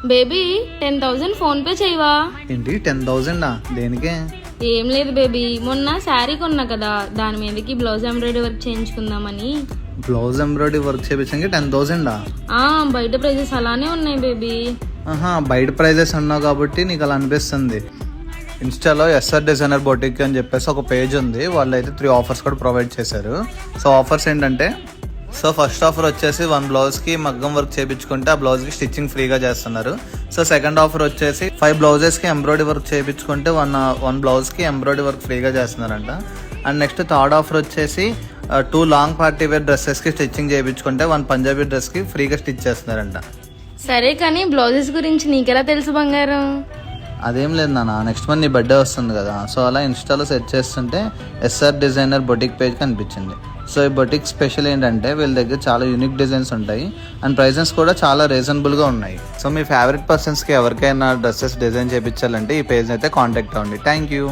Baby 10,000 phone pay చేయవా? ఏంటి 10,000 దేనికే? ఏం లేదు బేబీ, మొన్న శారీ కొన్నా కదా, దాని మీదకి బ్లౌజ్ ఎంబ్రాయిడరీ వర్క్ చేయించుకుందామని. బ్లౌజ్ ఎంబ్రాయిడరీ వర్క్ చేయించడానికి 10,000? బయట ప్రైజెస్ అలానే ఉన్నాయి బేబీ. బయట ప్రైజెస్ అన్నావు కాబట్టి నీకు అలా అనిపిస్తుంది. ఇన్స్టాలో ఎస్ఆర్ డిజైనర్ బొటిక్ అని చెప్పేసి ఒక పేజ్ ఉంది. వాళ్ళు అయితే 3 ఆఫర్స్ కూడా ప్రొవైడ్ చేశారు. సో ఆఫర్స్ ఏంటంటే, ఫస్ట్ ఆఫర్ వచ్చేసి 1 బ్లౌజ్కి మగ్గం వర్క్ చేయించుకుంటే ఆ బ్లౌజ్కి స్టిచ్చింగ్ ఫ్రీగా చేస్తున్నారు. సో సెకండ్ ఆఫర్ వచ్చేసి 5 బ్లౌజెస్కి ఎంబ్రాయిడరీ వర్క్ చేయించుకుంటే 1 బ్లౌజ్కి ఎంబ్రాయిడరీ వర్క్ ఫ్రీగా చేస్తున్నారంట. అండ్ నెక్స్ట్ థర్డ్ ఆఫర్ వచ్చేసి 2 లాంగ్ పార్టీ వేర్ డ్రెస్సెస్కి స్టిచ్చింగ్ చేయించుకుంటే 1 పంజాబీ డ్రెస్కి ఫ్రీగా స్టిచ్ చేస్తున్నారంట. సరే కానీ బ్లౌజెస్ గురించి నీకెలా తెలుసు బంగారం? అదేం లేదు నాన్న, నెక్స్ట్ మంత్ నీ బర్త్డే వస్తుంది కదా, సో అలా ఇన్స్టాలో సెర్చ్ చేస్తుంటే ఎస్ఆర్ డిజైనర్ బొటిక్ పేజ్ కనిపించింది. సో ఈ బొటిక్ స్పెషల్ ఏంటంటే వీళ్ళ దగ్గర చాలా యూనిక్ డిజైన్స్ ఉంటాయి అండ్ ప్రైజెస్ కూడా చాలా రీజనబుల్గా ఉన్నాయి. సో మీ ఫేవరెట్ పర్సన్స్కి ఎవరికైనా డ్రెస్సెస్ డిజైన్ చేయించాలంటే ఈ పేజ్ అయితే కాంటాక్ట్ అవ్వండి. Thank you.